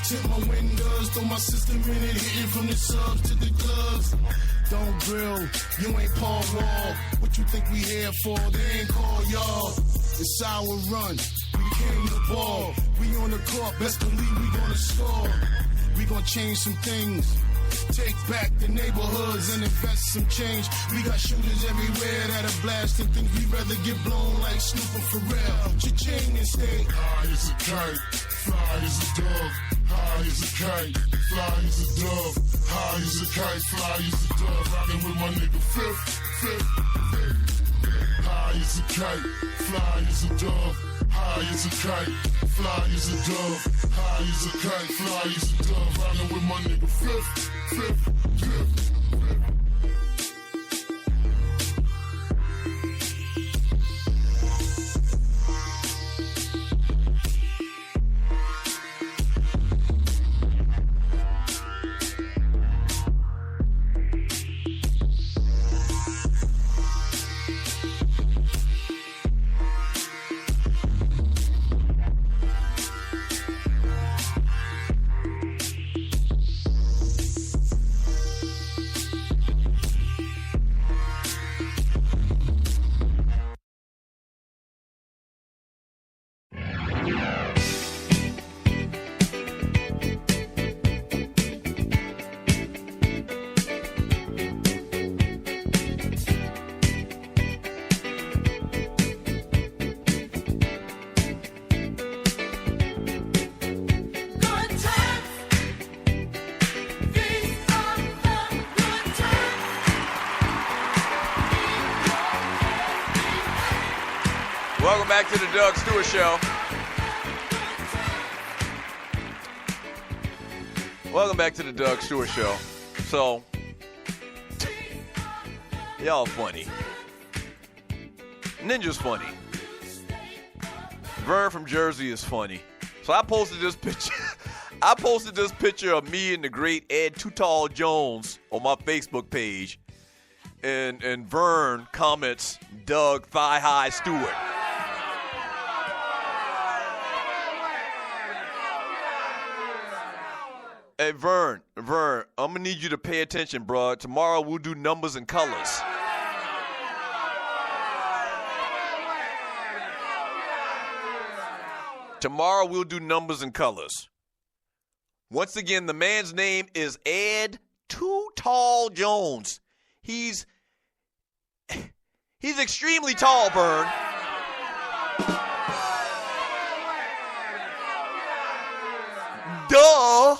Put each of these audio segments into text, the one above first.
Tip my windows, throw my system in it, hitting from the subs to the clubs. Don't grill, you ain't Paul Wall. What you think we here for? They ain't call y'all. It's our run, we came the ball. We on the court, best believe we gonna score. We gonna change some things. Take back the neighborhoods and invest some change. We got shooters everywhere that are blasting things. We'd rather get blown like Snoop and Pharrell. Cha-ching and stay high as a kite, fly as a dove. High as a kite, fly as a dove. High as a kite, fly as a dove. Rockin' with my nigga Fifth. High as a kite, fly as a dove. High as a kite, fly as a dove. High as a kite, fly as a dove. Rockin' with my nigga Fifth. Welcome back to the Doug Stewart Show. Welcome back to the Doug Stewart Show. So, y'all funny. Ninja's funny. Vern from Jersey is funny. So I posted this picture. I posted this picture of me and the great Ed Too Tall Jones on my Facebook page. And Vern comments, Doug Thigh High Stewart. Hey, Vern, I'm going to need you to pay attention, bro. Tomorrow we'll do numbers and colors. Tomorrow we'll do numbers and colors. Once again, the man's name is Ed Too Tall Jones. He's extremely tall, Vern. Duh.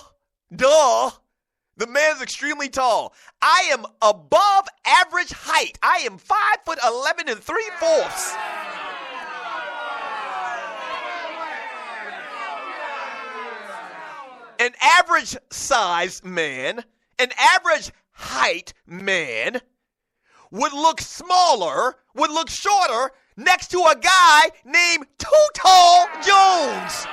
The man's extremely tall. I am above average height. I am 5'11" 3/4. An average size man, an average height man would look smaller, would look shorter next to a guy named Too Tall Jones.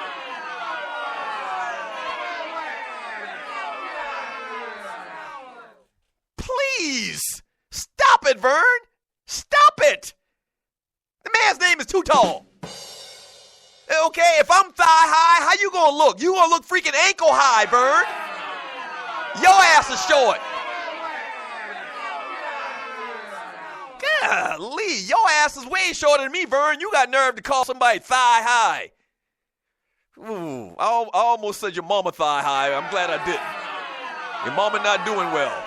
Please, stop it, Vern. Stop it. The man's name is Too Tall. Okay, if I'm thigh high, how you gonna look? You gonna look freaking ankle high, Vern. Your ass is short. Golly, your ass is way shorter than me, Vern. You got nerve to call somebody thigh high. Ooh, I almost said your mama thigh high. I'm glad I didn't. Your mama not doing well.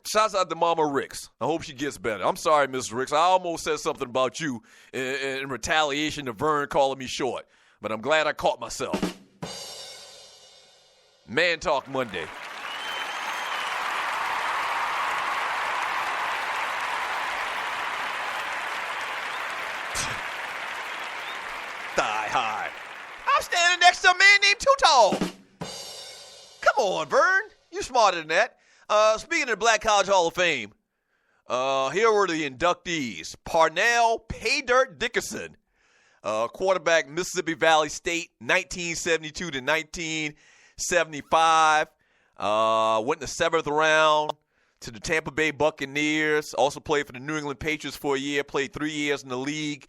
Shouts out to Mama Ricks. I hope she gets better. I'm sorry, Miss Ricks. I almost said something about you in retaliation to Vern calling me short. But I'm glad I caught myself. Man Talk Monday. Thigh high. I'm standing next to a man named Too Tall. Come on, Vern. You smarter than that. Speaking of the Black College Hall of Fame, here were the inductees. Parnell Pay Dirt Dickerson, quarterback, Mississippi Valley State, 1972 to 1975. Went in the 7th round to the Tampa Bay Buccaneers. Also played for the New England Patriots for a year, played 3 years in the league.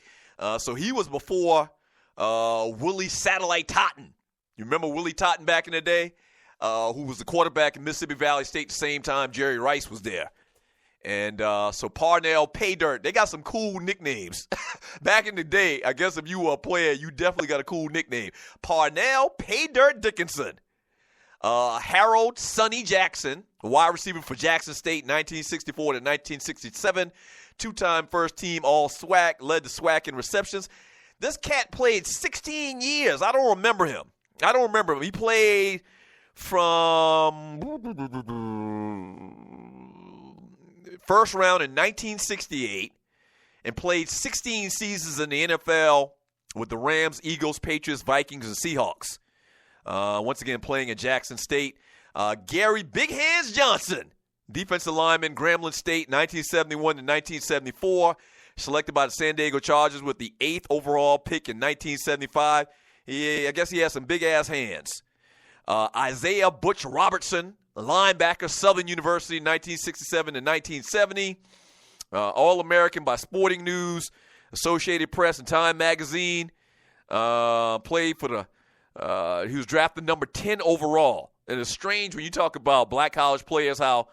So he was before Willie Satellite Totten. You remember Willie Totten back in the day? Who was the quarterback in Mississippi Valley State at the same time Jerry Rice was there. And so Parnell Paydirt. They got some cool nicknames. Back in the day, I guess if you were a player, you definitely got a cool nickname. Parnell Paydirt Dickinson. Harold Sonny Jackson, wide receiver for Jackson State 1964 to 1967. Two-time first-team All-SWAC, led the SWAC in receptions. This cat played 16 years. I don't remember him. He played from first round in 1968 and played 16 seasons in the NFL with the Rams, Eagles, Patriots, Vikings, and Seahawks. Once again, playing at Jackson State. Gary Big Hands Johnson, defensive lineman, Grambling State, 1971 to 1974. Selected by the San Diego Chargers with the 8th overall pick in 1975. I guess he has some big-ass hands. Isaiah Butch Robertson, linebacker, Southern University, 1967 to 1970. All-American by Sporting News, Associated Press, and Time Magazine. Played for the he was drafted number 10 overall. And it's strange when you talk about black college players how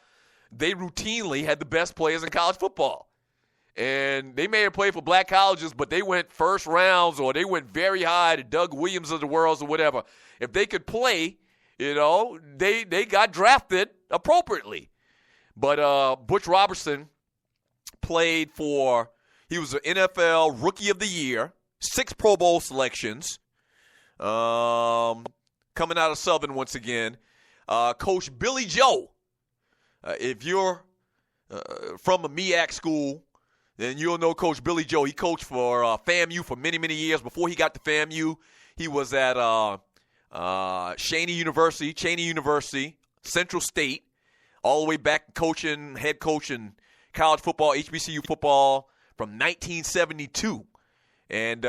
they routinely had the best players in college football. And they may have played for black colleges, but they went first rounds or they went very high to Doug Williams of the world or whatever. If they could play, they got drafted appropriately. But Butch Robertson played he was an NFL Rookie of the Year, 6 Pro Bowl selections, coming out of Southern once again. Coach Billy Joe, if you're from a MEAC school, then you'll know Coach Billy Joe. He coached for FAMU for many, many years. Before he got to FAMU, he was at Cheney University, Central State, all the way back head coach in college football, HBCU football from 1972. And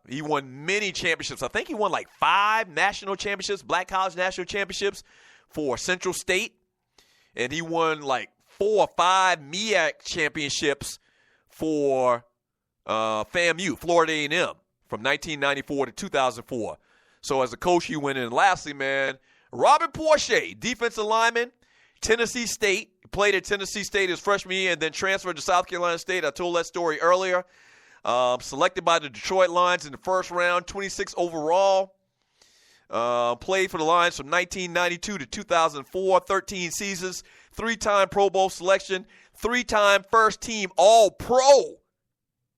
he won many championships. I think he won like 5 national championships, black college national championships for Central State. And he won like 4 or 5 MEAC championships for FAMU, Florida A&M, from 1994 to 2004. So as a coach, he went in. And lastly, man, Robert Porsche, defensive lineman, Tennessee State. Played at Tennessee State his freshman year and then transferred to South Carolina State. I told that story earlier. Selected by the Detroit Lions in the first round, 26 overall. Played for the Lions from 1992 to 2004, 13 seasons, 3-time Pro Bowl selection, 3-time first-team All-Pro.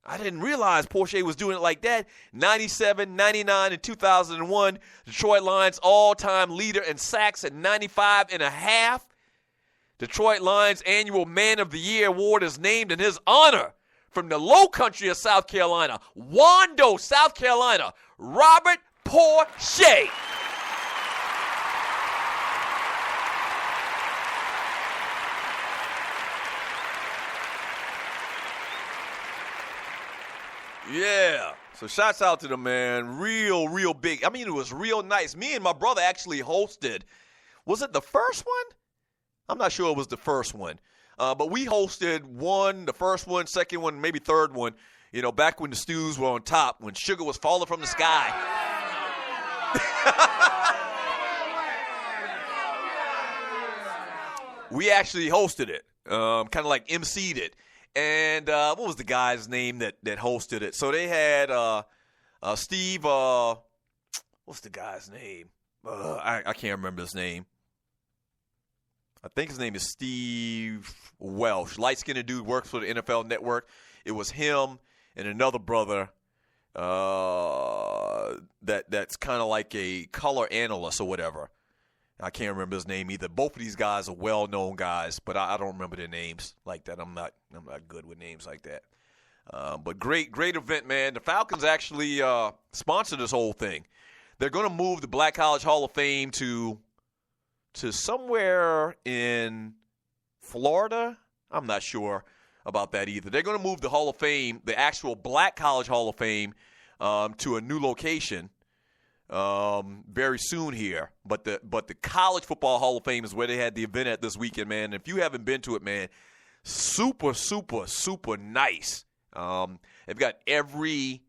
I didn't realize Porsche was doing it like that. 97, 99, and 2001. Detroit Lions all-time leader in sacks at 95 and a half. Detroit Lions annual Man of the Year award is named in his honor from the low country of South Carolina, Wando, South Carolina, Robert Porsche. Yeah. So shouts out to the man. Real big. I mean, it was real nice. Me and my brother actually hosted. Was it the first one? I'm not sure it was the first one. But we hosted the first one, second one, maybe third one, back when the Stews were on top, when sugar was falling from the sky. We actually hosted it, kind of like emceed it. And what was the guy's name that hosted it? So they had Steve, what's the guy's name? I can't remember his name. I think his name is Steve Welsh. Light-skinned dude, works for the NFL Network. It was him and another brother that's kind of like a color analyst or whatever. I can't remember his name either. Both of these guys are well-known guys, but I don't remember their names like that. I'm not good with names like that. But great event, man. The Falcons actually sponsored this whole thing. They're going to move the Black College Hall of Fame to somewhere in Florida. I'm not sure about that either. They're going to move the Hall of Fame, the actual Black College Hall of Fame, to a new location very soon here. But the College Football Hall of Fame is where they had the event at this weekend, man. And if you haven't been to it, man, super, super, super nice. They've got every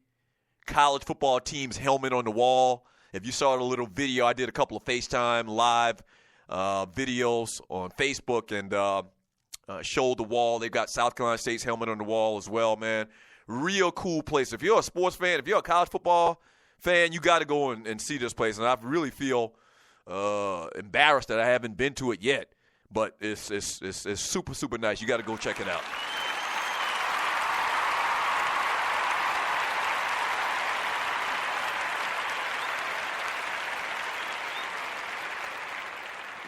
college football team's helmet on the wall. If you saw the little video, I did a couple of FaceTime live videos on Facebook and showed the wall. They've got South Carolina State's helmet on the wall as well, man. Real cool place. If you're a sports fan, if you're a college football fan, you got to go and see this place. And I really feel embarrassed that I haven't been to it yet. But it's super, super nice. You got to go check it out.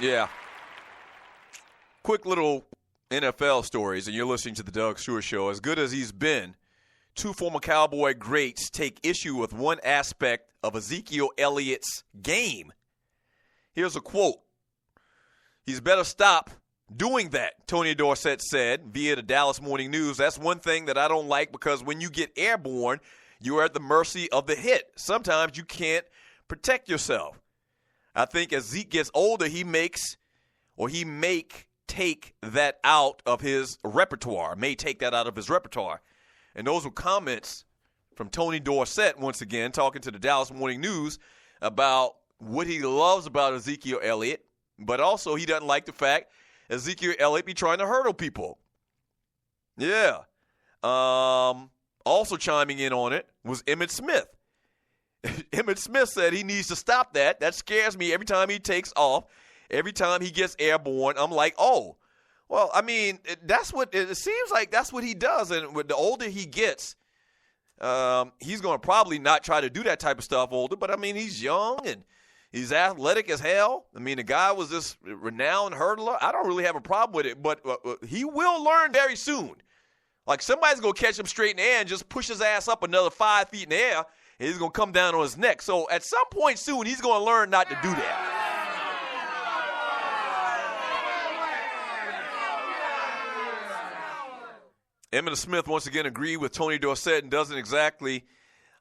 Yeah. Quick little NFL stories, and you're listening to the Doug Stewart Show. As good as he's been, two former Cowboy greats take issue with one aspect of Ezekiel Elliott's game. Here's a quote. "He's better stop doing that," Tony Dorsett said via the Dallas Morning News. "That's one thing that I don't like, because when you get airborne, you are at the mercy of the hit. Sometimes you can't protect yourself. I think as Zeke gets older, he may take that out of his repertoire, And those were comments from Tony Dorsett, once again, talking to the Dallas Morning News about what he loves about Ezekiel Elliott, but also he doesn't like the fact Ezekiel Elliott be trying to hurdle people. Yeah. Also chiming in on it was Emmitt Smith. Emmitt Smith said he needs to stop that. That scares me every time he takes off. Every time he gets airborne, I'm like, oh. Well, I mean, it seems like that's what he does. And with the older he gets, he's going to probably not try to do that type of stuff older. But, I mean, he's young and he's athletic as hell. I mean, the guy was this renowned hurdler. I don't really have a problem with it. But he will learn very soon. Like, somebody's going to catch him straight in the air and just push his ass up another 5 feet in the air. And he's going to come down on his neck. So at some point soon, he's going to learn not to do that. Emmitt Smith once again agreed with Tony Dorsett and doesn't exactly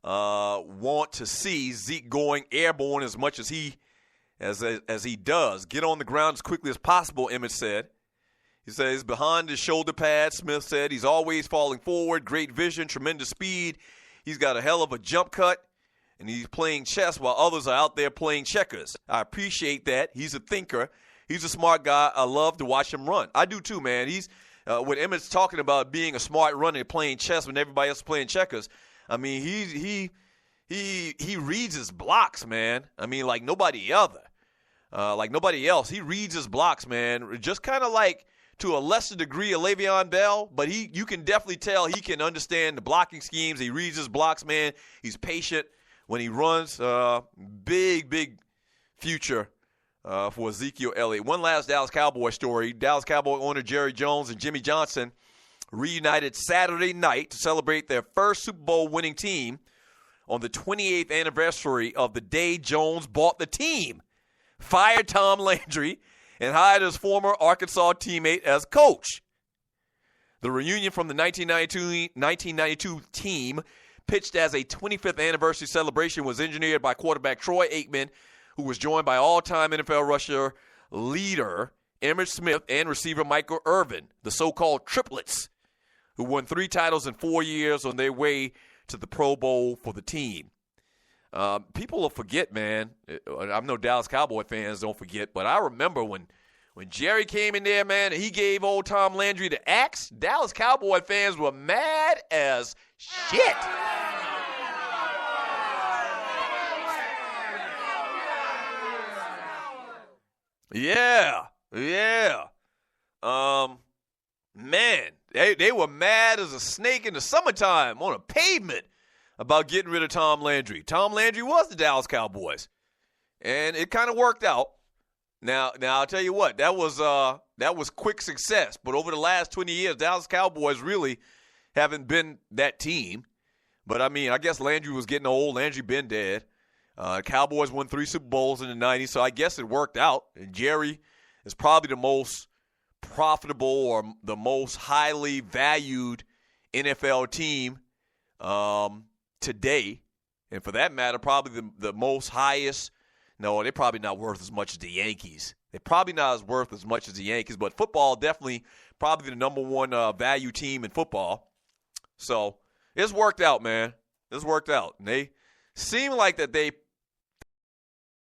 want to see Zeke going airborne as much as he does. Get on the ground as quickly as possible, Emmitt said. He says behind his shoulder pad, Smith said he's always falling forward, great vision, tremendous speed. He's got a hell of a jump cut, and he's playing chess while others are out there playing checkers. I appreciate that. He's a thinker. He's a smart guy. I love to watch him run. I do too, man. He's when Emmitt's talking about being a smart runner and playing chess when everybody else is playing checkers, I mean, he reads his blocks, man. I mean, like nobody else. He reads his blocks, man. Just kind of like to a lesser degree of Le'Veon Bell, but you can definitely tell he can understand the blocking schemes. He reads his blocks, man. He's patient when he runs. Big future for Ezekiel Elliott. One last Dallas Cowboy story. Dallas Cowboy owner Jerry Jones and Jimmy Johnson reunited Saturday night to celebrate their first Super Bowl winning team on the 28th anniversary of the day Jones bought the team, fired Tom Landry, and hired his former Arkansas teammate as coach. The reunion from the 1992 team, pitched as a 25th anniversary celebration, was engineered by quarterback Troy Aikman, who was joined by all-time NFL rusher leader Emmitt Smith and receiver Michael Irvin, the so-called triplets, who won 3 titles in 4 years on their way to the Pro Bowl for the team. People will forget, man. I know Dallas Cowboy fans don't forget, but I remember when Jerry came in there, man, and he gave old Tom Landry the axe, Dallas Cowboy fans were mad as shit. Yeah. Man, they were mad as a snake in the summertime on a pavement about getting rid of Tom Landry. Tom Landry was the Dallas Cowboys, and it kind of worked out. Now I'll tell you what, that was quick success. But over the last 20 years, Dallas Cowboys really haven't been that team. But I mean, I guess Landry was getting old. Landry been dead. Cowboys won 3 Super Bowls in the 90s, so I guess it worked out. And Jerry is probably the most profitable or the most highly valued NFL team today. And for that matter, probably the most highest. No, they're probably not worth as much as the Yankees. They're probably not as worth as much as the Yankees, but football definitely probably the number one value team in football. So it's worked out, man. This worked out. And they seem like that they